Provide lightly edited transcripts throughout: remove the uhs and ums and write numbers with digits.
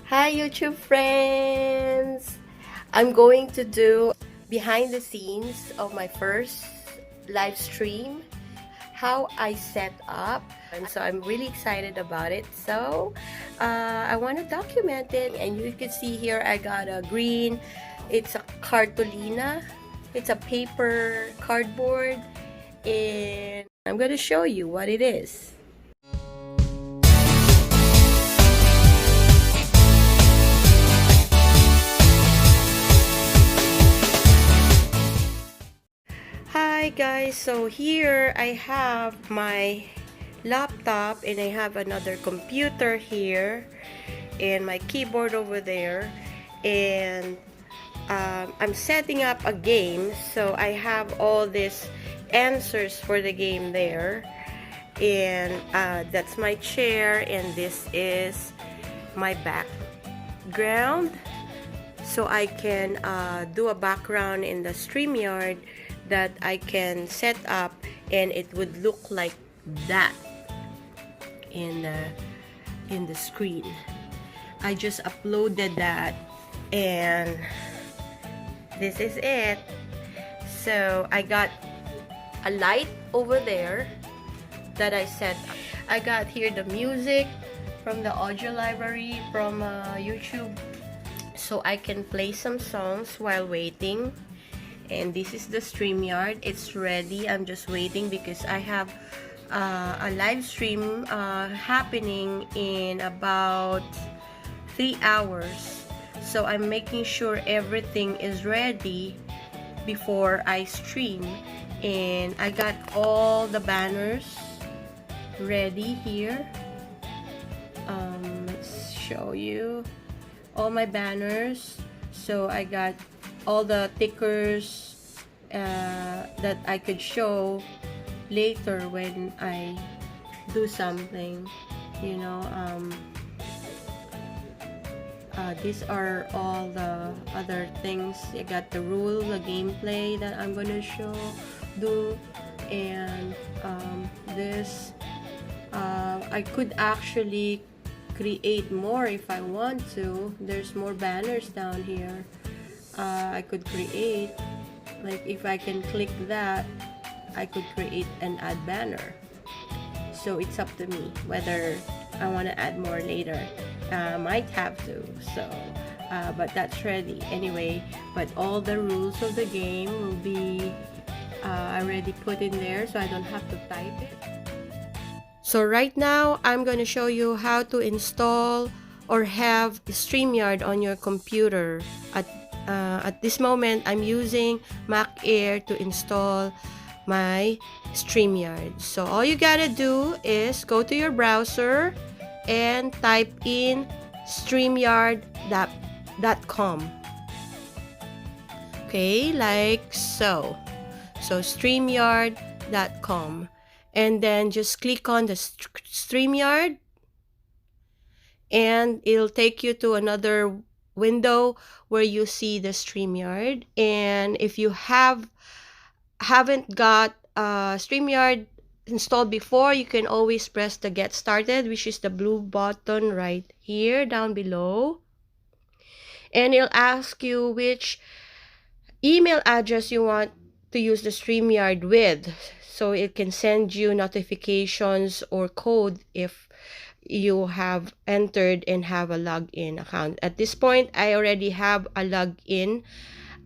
Hi YouTube friends! I'm going to do behind the scenes of my first live stream, how I set up, and so I'm really excited about it. So I want to document it, and you can see here I got a green, it's a cartolina, it's a paper cardboard, and I'm going to show you what it is. Hi guys, so here I have my laptop and I have another computer here and my keyboard over there, and I'm setting up a game. So I have all these answers for the game there, and that's my chair, and this is my background, so I can do a background in the Streamyard that I can set up, and it would look like that in the screen. I just uploaded that, and this is it. So I got a light over there that I set up. I got here the music from the audio library from YouTube, so I can play some songs while waiting. And this is the Streamyard. It's ready. I'm just waiting because I have a live stream happening in about 3 hours. So I'm making sure everything is ready before I stream. And I got all the banners ready here. Let's show you all my banners. So I got all the tickers that I could show later when I do something, you know. These are all the other things. I got the rule, the gameplay that I'm gonna do, and this I could actually create more if I want to. There's more banners down here. I could create, like if I can click that, I could create an add banner. So it's up to me whether I want to add more later. Might have to, so but that's ready anyway. But all the rules of the game will be already put in there, so I don't have to type it. So right now I'm going to show you how to install or have Streamyard on your computer. At this moment, I'm using Mac Air to install my Streamyard. So all you gotta do is go to your browser and type in streamyard.com. Okay, like so. So streamyard.com. And then just click on the Streamyard, and it'll take you to another window where you see the Streamyard. And if you haven't got Streamyard installed before, you can always press the get started, which is the blue button right here down below, and it'll ask you which email address you want to use the Streamyard with, so it can send you notifications or code if you have entered and have a login account. At this point, I already have a login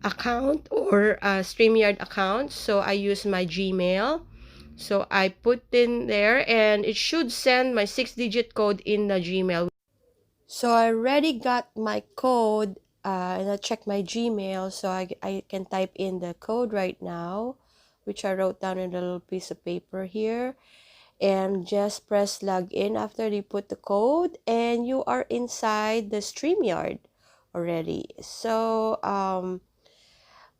account or a Streamyard account, so I use my Gmail. So I put in there, and it should send my 6-digit code in the Gmail. So I already got my code, and I checked my Gmail, so I can type in the code right now, which I wrote down in a little piece of paper here. And just press login after you put the code, and you are inside the Streamyard already. So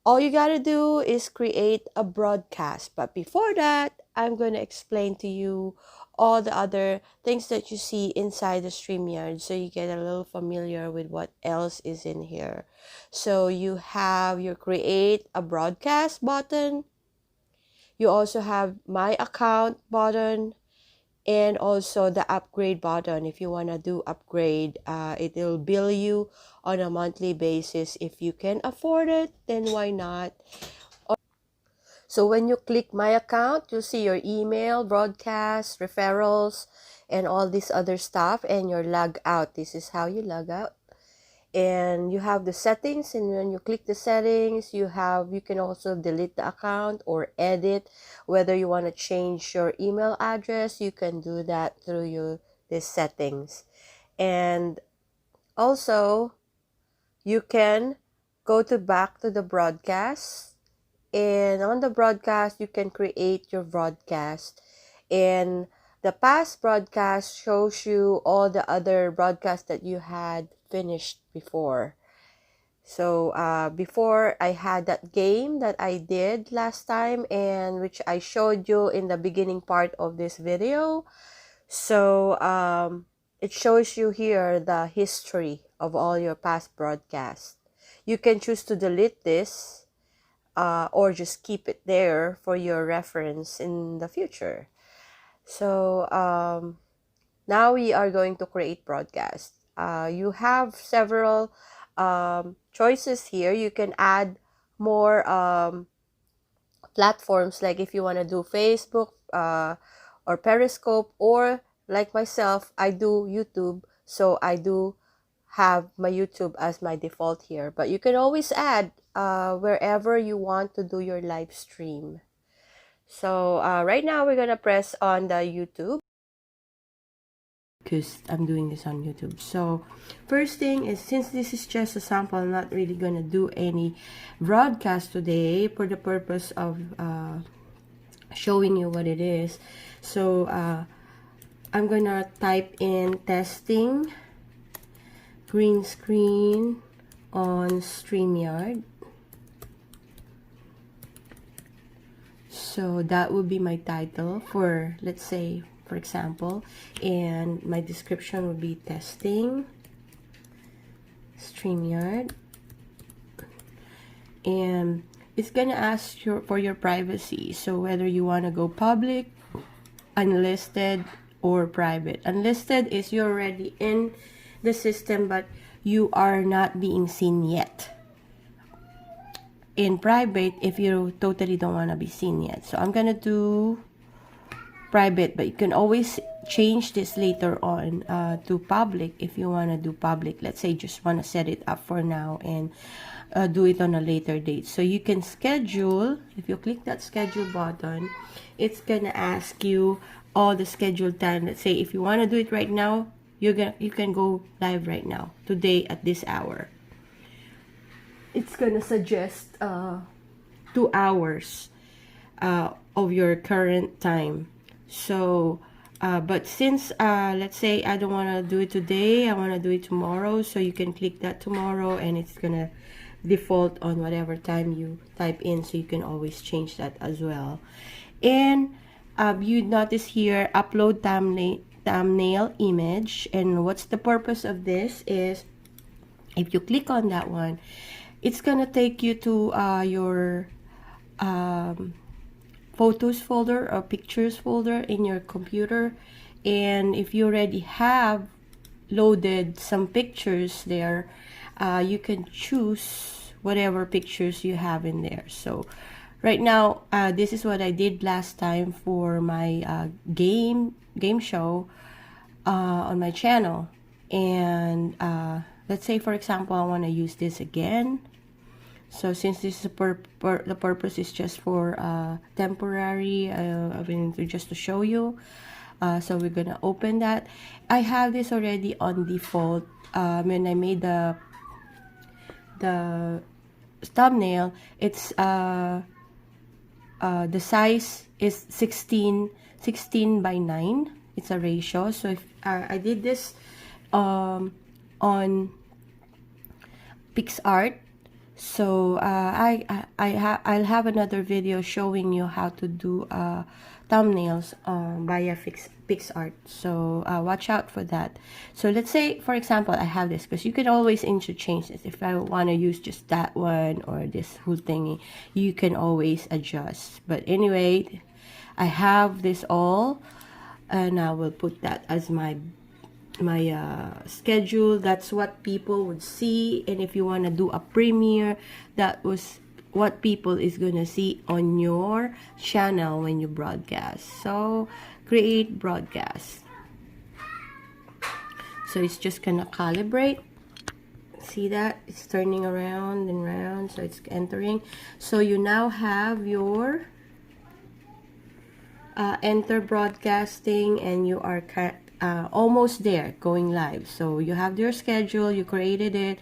all you gotta do is create a broadcast. But before that, I'm gonna explain to you all the other things that you see inside the Streamyard, so you get a little familiar with what else is in here. So you have your create a broadcast button. You also have my account button, and also the upgrade button. If you want to do upgrade, it will bill you on a monthly basis. If you can afford it, then why not? So when you click my account, you'll see your email, broadcast, referrals, and all this other stuff, and your log out. This is how you log out. And you have the settings, and when you click the settings, you can also delete the account or edit. Whether you want to change your email address, you can do that through these settings. And also you can go back to the broadcast, and on the broadcast you can create your broadcast, and the past broadcast shows you all the other broadcasts that you had finished before. So before, I had that game that I did last time, and which I showed you in the beginning part of this video. So it shows you here the history of all your past broadcasts. You can choose to delete this or just keep it there for your reference in the future. So now we are going to create broadcast. You have several choices here. You can add more platforms, like if you want to do Facebook or Periscope, or like myself, I do YouTube, so I do have my YouTube as my default here. But you can always add wherever you want to do your live stream. So right now we're gonna press on the YouTube, because I'm doing this on YouTube. So first thing is, since this is just a sample, I'm not really gonna do any broadcast today for the purpose of showing you what it is. So I'm gonna type in testing green screen on Streamyard. So that would be my title for, let's say, for example, and my description would be testing Streamyard, and it's gonna ask for your privacy, so whether you want to go public, unlisted, or private. Unlisted is you're already in the system but you are not being seen yet. In private, if you totally don't want to be seen yet. So I'm gonna do private, but you can always change this later on to public if you want to do public. Let's say you just want to set it up for now and do it on a later date. So you can schedule. If you click that schedule button, it's gonna ask you all the scheduled time. Let's say if you want to do it right now, you can go live right now, today at this hour. It's gonna suggest 2 hours of your current time. So but since let's say I don't want to do it today, I want to do it tomorrow, so you can click that tomorrow and it's gonna default on whatever time you type in, so you can always change that as well. And you notice here upload thumbnail image, and what's the purpose of this is, if you click on that one, it's gonna take you to your photos folder or pictures folder in your computer, and if you already have loaded some pictures there, you can choose whatever pictures you have in there. So right now this is what I did last time for my game show on my channel, and let's say for example I want to use this again. So since this is the purpose is just for temporary, I mean just to show you, so we're gonna open that. I have this already on default. When I made the thumbnail, it's the size is 16 by 9. It's a ratio. So if I did this on PixArt. So I'll have another video showing you how to do thumbnails via PixArt. So watch out for that. So let's say for example I have this, because you can always interchange this. If I want to use just that one or this whole thingy, you can always adjust. But anyway, I have this all and I will put that as my schedule. That's what people would see. And if you want to do a premiere, that was what people is gonna see on your channel when you broadcast. So create broadcast. So it's just gonna calibrate. See that it's turning around and around, so it's entering. So you now have your enter broadcasting, and you are almost there going live. So you have your schedule, you created it,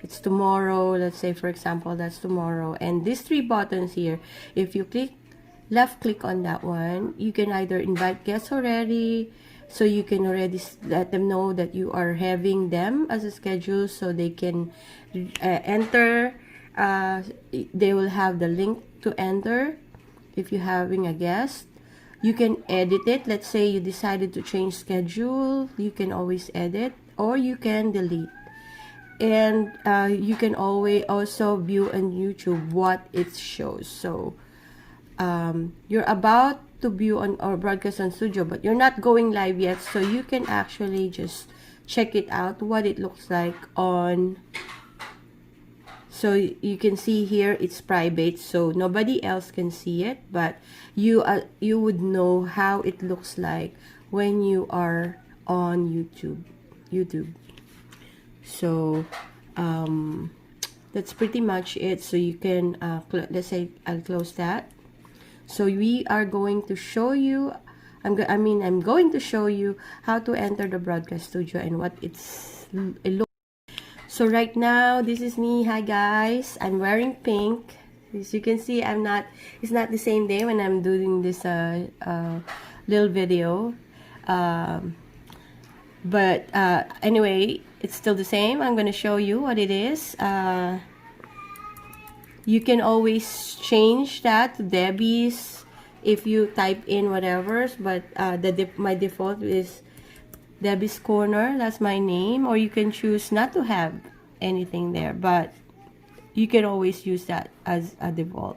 it's tomorrow, let's say for example that's tomorrow, and these three buttons here, if you left click on that one, you can either invite guests already, so you can already let them know that you are having them as a schedule, so they can enter. They will have the link to enter if you're having a guest. You can edit it. Let's say you decided to change schedule, you can always edit, or you can delete. And you can always also view on YouTube what it shows. So you're about to view on or broadcast on studio, but you're not going live yet, so you can actually just check it out what it looks like on. So you can see here it's private, so nobody else can see it, but you would know how it looks like when you are on YouTube. So that's pretty much it. So you can let's say I'll close that. So we are going to show you, I'm going to show you how to enter the broadcast studio and what it looks. So right now, this is me. Hi guys, I'm wearing pink. As you can see, it's not the same day when I'm doing this little video. But anyway, it's still the same. I'm gonna show you what it is. You can always change that to Debbie's if you type in whatever, but my default is Debbie's Corner. That's my name, or you can choose not to have anything there, but you can always use that as a default.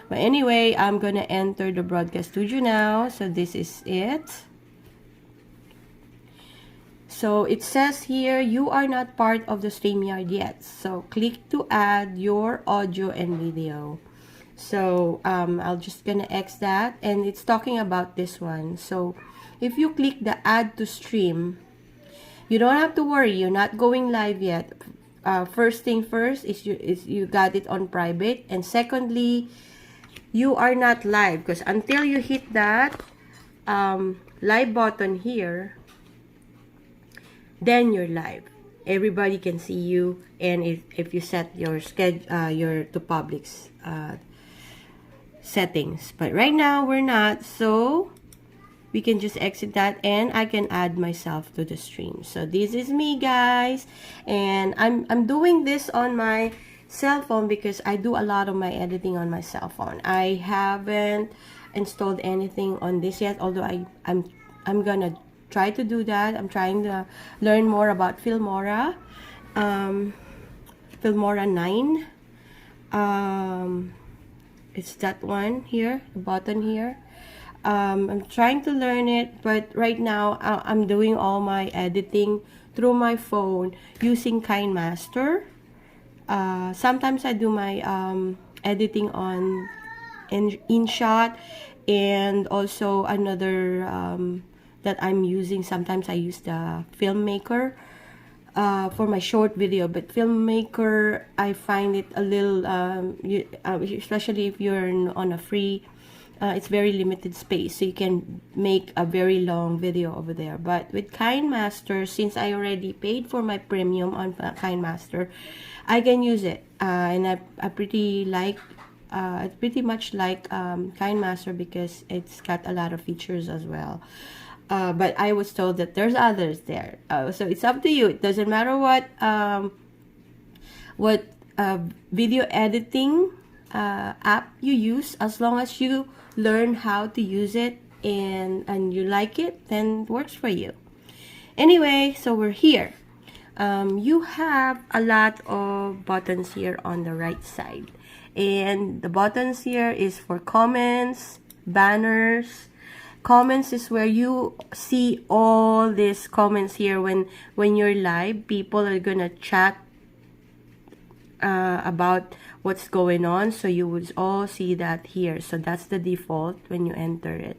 But anyway, I'm gonna enter the broadcast studio now. So this is it. So it says here, you are not part of the Streamyard yet. So click to add your audio and video. So I'll just gonna X that, and it's talking about this one. So if you click the add to stream, you don't have to worry, you're not going live yet. First thing first is you got it on private, and secondly, you are not live, because until you hit that live button here, then you're live. Everybody can see you, and if you set your schedule to public's settings. But right now we're not, so we can just exit that, and I can add myself to the stream. So this is me, guys, and I'm doing this on my cell phone because I do a lot of my editing on my cell phone. I haven't installed anything on this yet, although I'm gonna try to do that. I'm trying to learn more about Filmora, Filmora 9. It's that one here, the button here. I'm trying to learn it, but right now I'm doing all my editing through my phone using KineMaster. Sometimes I do my editing on InShot, and also another that I'm using. Sometimes I use the Filmmaker for my short video, but Filmmaker, I find it a little, especially if you're on a free, it's very limited space, so you can make a very long video over there. But with KineMaster, since I already paid for my premium on KineMaster, I can use it, and I pretty much like KineMaster because it's got a lot of features as well. But I was told that there's others there, so it's up to you. It doesn't matter what video editing app you use, as long as you learn how to use it and you like it, then it works for you. Anyway, so we're here. You have a lot of buttons here on the right side, and the buttons here is for comments, banners, comments is where you see all these comments here. When you're live, people are gonna chat about what's going on, so you would all see that here. So that's the default when you enter it.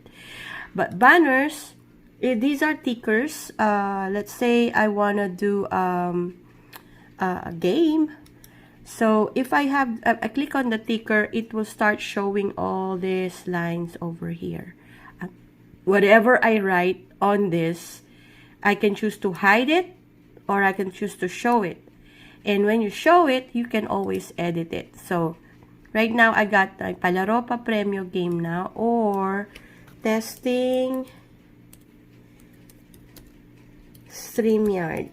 But banners, these are tickers. Let's say I want to do a game. So if I click on the ticker, it will start showing all these lines over here. Whatever I write on this, I can choose to hide it or I can choose to show it. And when you show it, you can always edit it. So right now I got the Palaro Pa Premio game now, or testing Streamyard.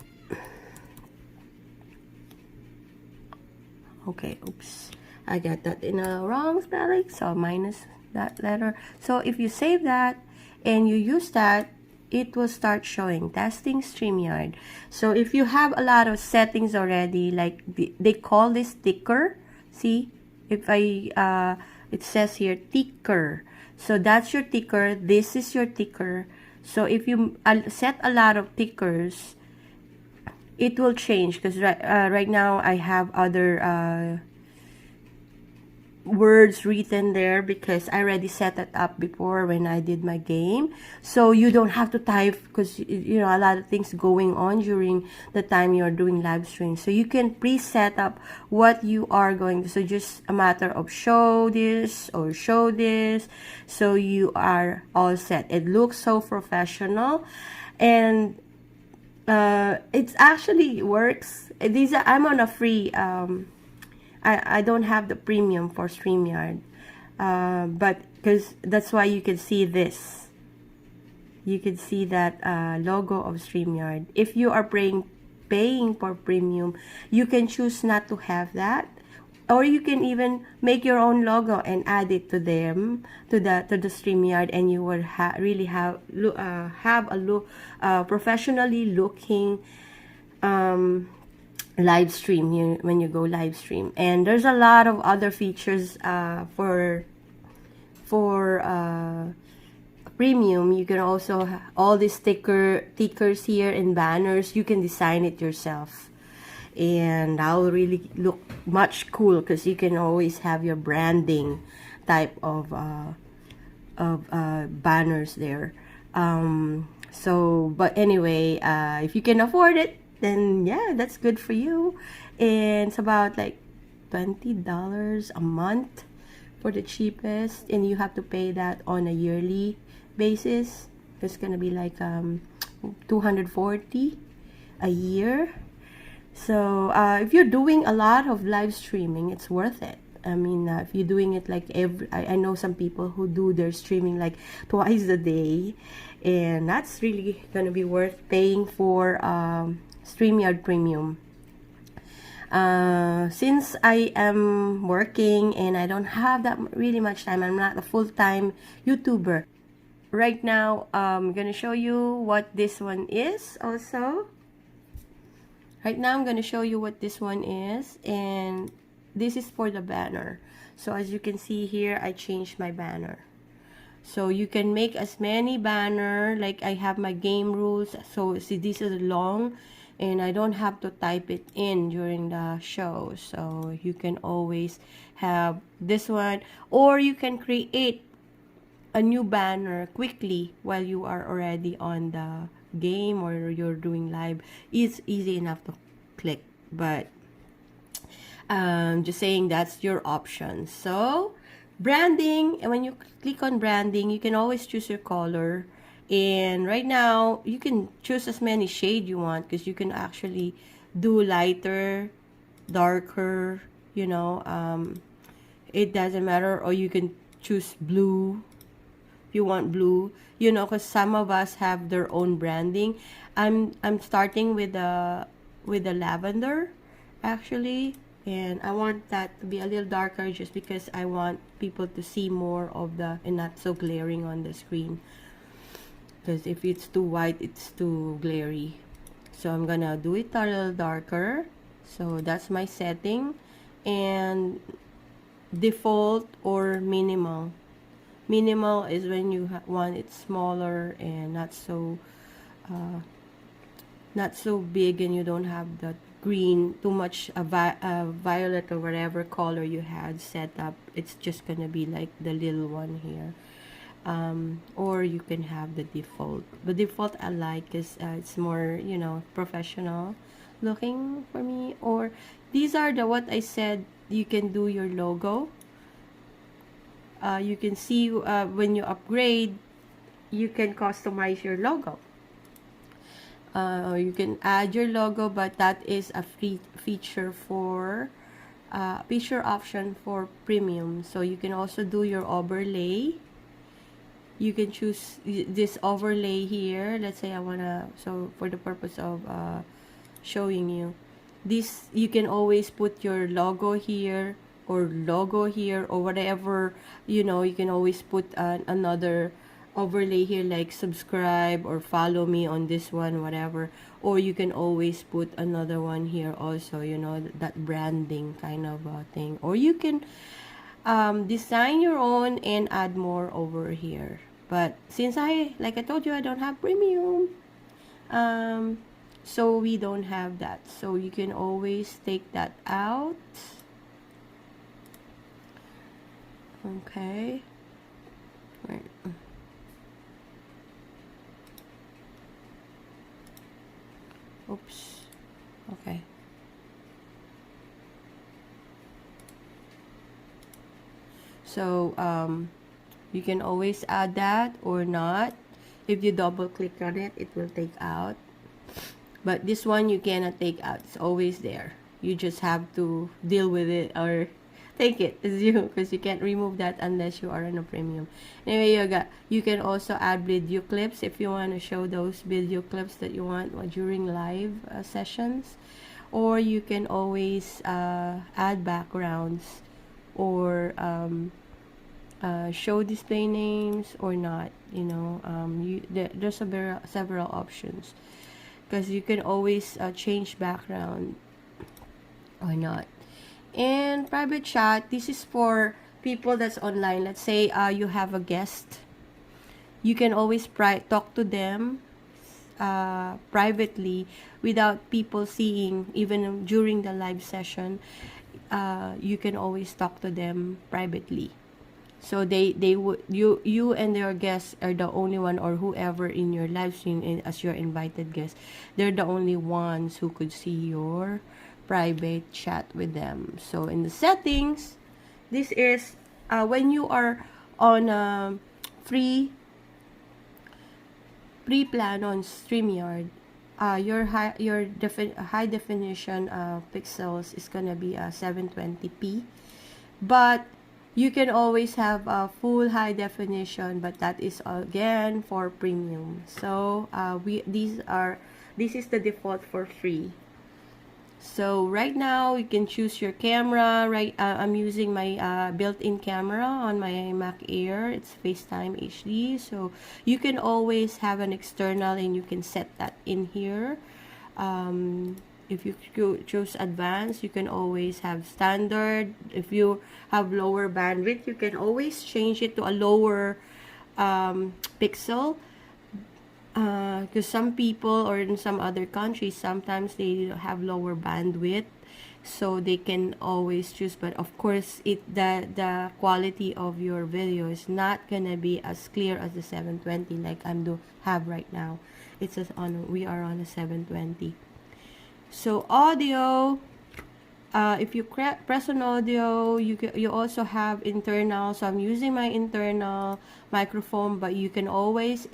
Okay, oops. I got that in a wrong spelling, so minus that letter. So if you save that and you use that, it will start showing testing Streamyard. So if you have a lot of settings already, like they call this ticker. See, if I it says here ticker. So that's your ticker. This is your ticker. So if you set a lot of tickers, it will change, because right now I have other words written there because I already set it up before when I did my game. So you don't have to type, because you know a lot of things going on during the time you're doing live stream. So you can preset up what you are going to. So just a matter of show this or show this. So you are all set. It looks so professional, and it actually works. These are, I'm on a free I don't have the premium for StreamYard, but because that's why you can see this. You can see that logo of StreamYard. If you are paying for premium, you can choose not to have that, or you can even make your own logo and add it to them to the StreamYard, and you will really have a look professionally looking live stream when you go live stream. And there's a lot of other features for premium. You can also all these stickers here and banners. You can design it yourself, and that will really look much cool, because you can always have your branding type of banners there. So but anyway, if you can afford it, then yeah, that's good for you. And it's about like $20 a month for the cheapest, and you have to pay that on a yearly basis. It's gonna be like $240 a year. So if you're doing a lot of live streaming, it's worth it. I mean, if you're doing it like I know some people who do their streaming like twice a day, and that's really gonna be worth paying for StreamYard Premium. Since I am working and I don't have that really much time, I'm not a full-time YouTuber. Right now, I'm gonna show you what this one is also. Right now, I'm gonna show you what this one is, and this is for the banner. So as you can see here, I changed my banner. So you can make as many banner, like I have my game rules. So see, this is long, and I don't have to type it in during the show. So you can always have this one, or you can create a new banner quickly while you are already on the game or you're doing live. It's easy enough to click, but just saying, that's your option. So branding, and when you click on branding, you can always choose your color. And right now you can choose as many shade you want, because you can actually do lighter, darker, you know, it doesn't matter. Or you can choose blue if you want blue, you know, because some of us have their own branding. I'm starting with the lavender actually, and I want that to be a little darker just because I want people to see more of the, and not so glaring on the screen, because if it's too white, it's too glary. So I'm gonna do it a little darker. So that's my setting, and default or minimal. Minimal is when you want it smaller and not so big, and you don't have that green too much violet or whatever color you had set up. It's just gonna be like the little one here. Or you can have the default. The default I like is it's more, you know, professional looking for me. Or these are the what I said, you can do your logo. You can see when you upgrade, you can customize your logo. Or you can add your logo, but that is a free feature for feature option for premium. So you can also do your overlay. You can choose this overlay here. Let's say I wanna, so for the purpose of showing you this, you can always put your logo here or whatever, you know. You can always put another overlay here like subscribe or follow me on this one, whatever. Or you can always put another one here also, you know, that branding kind of thing. Or you can design your own and add more over here. But since like I told you, I don't have premium, so we don't have that. So you can always take that out. Okay. Right. Oops. Okay. So you can always add that or not. If you double click on it, it will take out. But this one you cannot take out. It's always there. You just have to deal with it or take it as you, because you can't remove that unless you are on a premium. Anyway, you can also add video clips if you want to show those video clips that you want during live sessions. Or you can always add backgrounds or show display names or not, you know. There's several options, because you can always change background or not. And private chat, this is for people that's online. Let's say you have a guest, you can always talk to them privately without people seeing. Even during the live session, you can always talk to them privately. So they would, you and your guests are the only one, or whoever in your live stream as your invited guest, they're the only ones who could see your private chat with them. So in the settings, this is when you are on a free plan on Streamyard, your high definition pixels is gonna be 720p, but you can always have a full high definition, but that is again for premium. So this is the default for free. So right now you can choose your camera. I'm using my built-in camera on my Mac Air. It's FaceTime HD. So you can always have an external, and you can set that in here. If you choose advanced, you can always have standard. If you have lower bandwidth, you can always change it to a lower pixel. Because some people, or in some other countries, sometimes they have lower bandwidth, so they can always choose. But of course, the quality of your video is not gonna be as clear as the 720 like have right now. We are on a 720. So audio, if you press on audio, you also have internal. So I'm using my internal microphone, but you can always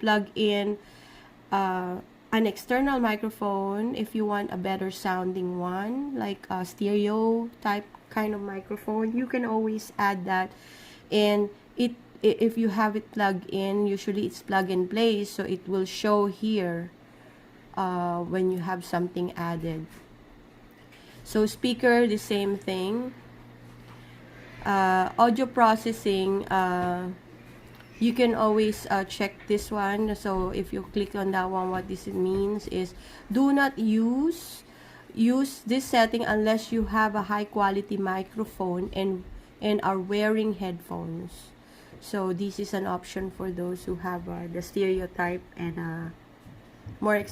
plug in an external microphone if you want a better sounding one, like a stereo type kind of microphone. You can always add that. And if you have it plugged in, usually it's plug and play, so it will show here when you have something added. So speaker, the same thing. Audio processing, you can always check this one. So if you click on that one, what this means is do not use this setting unless you have a high quality microphone and are wearing headphones. So this is an option for those who have the stereotype and more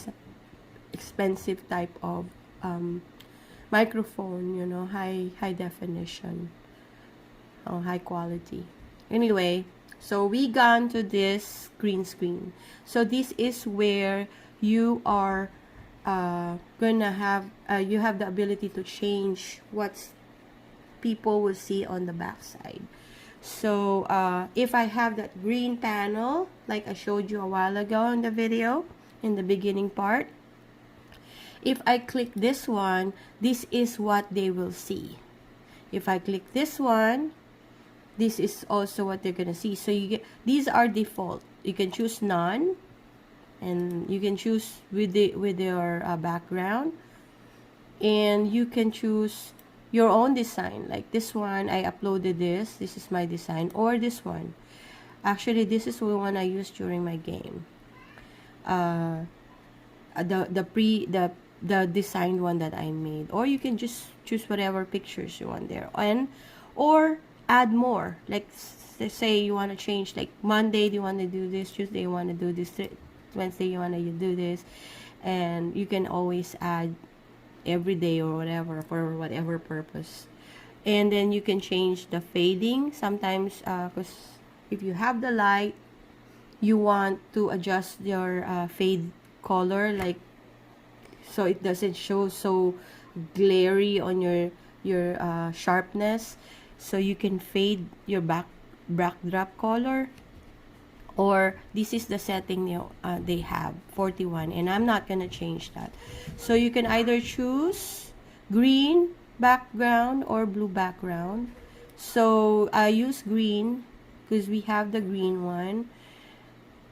expensive type of microphone, you know, high definition, high quality. Anyway, so we gone to this green screen. So this is where you are gonna have you have the ability to change what people will see on the back side. So if I have that green panel like I showed you a while ago in the video in the beginning part, if I click this one, this is what they will see. If I click this one, this is also what they're gonna see. So you get, these are default. You can choose none, and you can choose with your background, and you can choose your own design. Like this one, I uploaded this. This is my design, or this one. Actually, this is the one I used during my game. The designed one that I made, or you can just choose whatever pictures you want there, and or add more. Like say you want to change, like Monday you want to do this, Tuesday you want to do this, Wednesday you want to do this, and you can always add every day or whatever for whatever purpose. And then you can change the fading sometimes, because if you have the light, you want to adjust your fade color, like so it doesn't show so glary on your sharpness. So you can fade your backdrop color, or this is the setting they have 41, and I'm not gonna change that. So you can either choose green background or blue background. So I use green because we have the green one.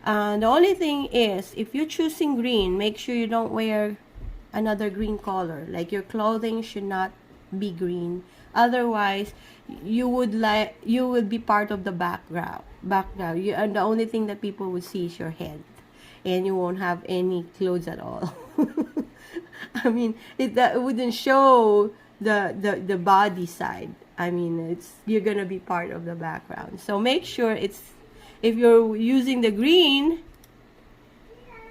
The only thing is, if you're choosing green, make sure you don't wear another green color. Like your clothing should not be green, otherwise you would be part of the background. And the only thing that people will see is your head, and you won't have any clothes at all. I mean, that wouldn't show the body side. I mean, you're gonna be part of the background. So make sure if you're using the green,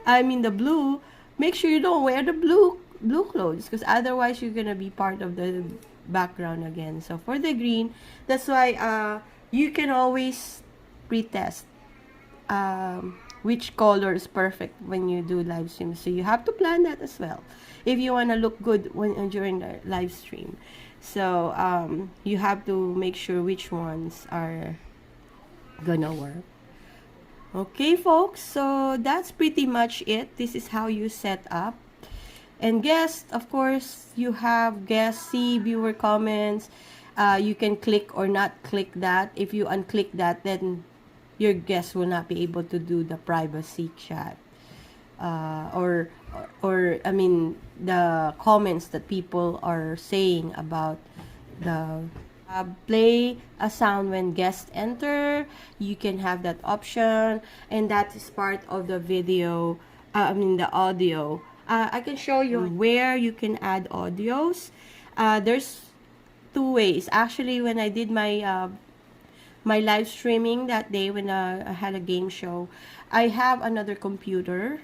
the blue, make sure you don't wear the blue clothes, because otherwise you're gonna be part of the background again. So for the green, that's why you can always pre-test which color is perfect when you do live stream. So you have to plan that as well if you want to look good during the live stream. So you have to make sure which ones are gonna work. Okay, folks, so that's pretty much it. This is how you set up. And guest, of course, you have guest, see viewer comments. You can click or not click that. If you unclick that, then your guest will not be able to do the privacy chat. Or the comments that people are saying about the play a sound when guests enter. You can have that option, and that is part of the video, the audio. I can show you where you can add audios. There's two ways. Actually, when I did my my live streaming that day, when I had a game show, I have another computer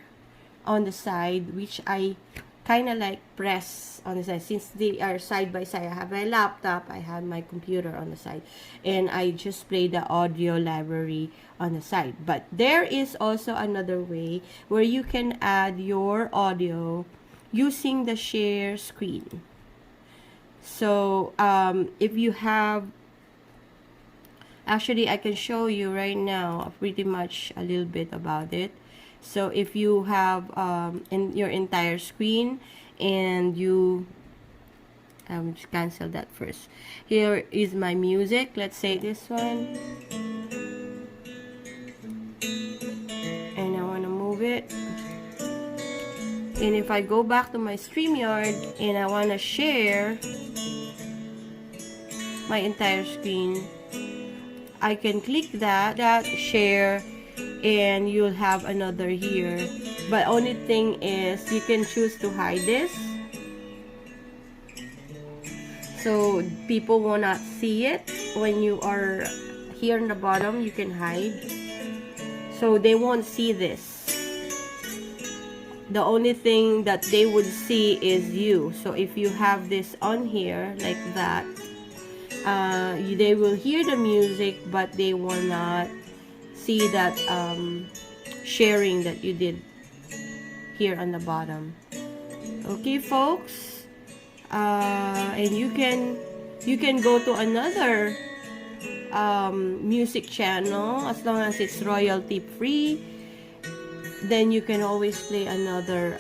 on the side, which I kind of like press on the side. Since they are side by side, I have my laptop, I have my computer on the side, and I just play the audio library on the side. But there is also another way where you can add your audio using the share screen. So if you have, actually I can show you right now pretty much a little bit about it. So if you have in your entire screen, and you just cancel that first. Here is my music. Let's say this one, and I want to move it. And if I go back to my Streamyard and I want to share my entire screen, I can click that share, and you'll have another here. But only thing is, you can choose to hide this, so people will not see it when you are here in the bottom you can hide, so they won't see this. The only thing that they would see is you. So if you have this on here like that, they will hear the music, but they will not see that sharing that you did here on the bottom. Okay, folks, and you can go to another music channel as long as it's royalty free. Then you can always play another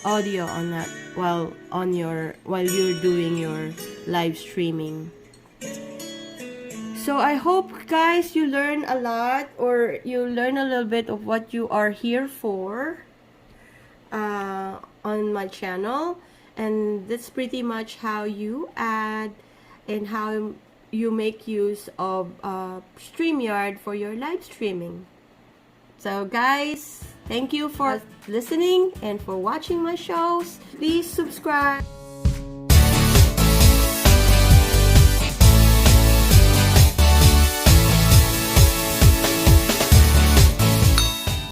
audio on that while you're doing your live streaming. So I hope, guys, you learn a lot, or you learn a little bit of what you are here for on my channel. And that's pretty much how you add and how you make use of Streamyard for your live streaming. So guys, thank you for listening and for watching my shows. Please subscribe.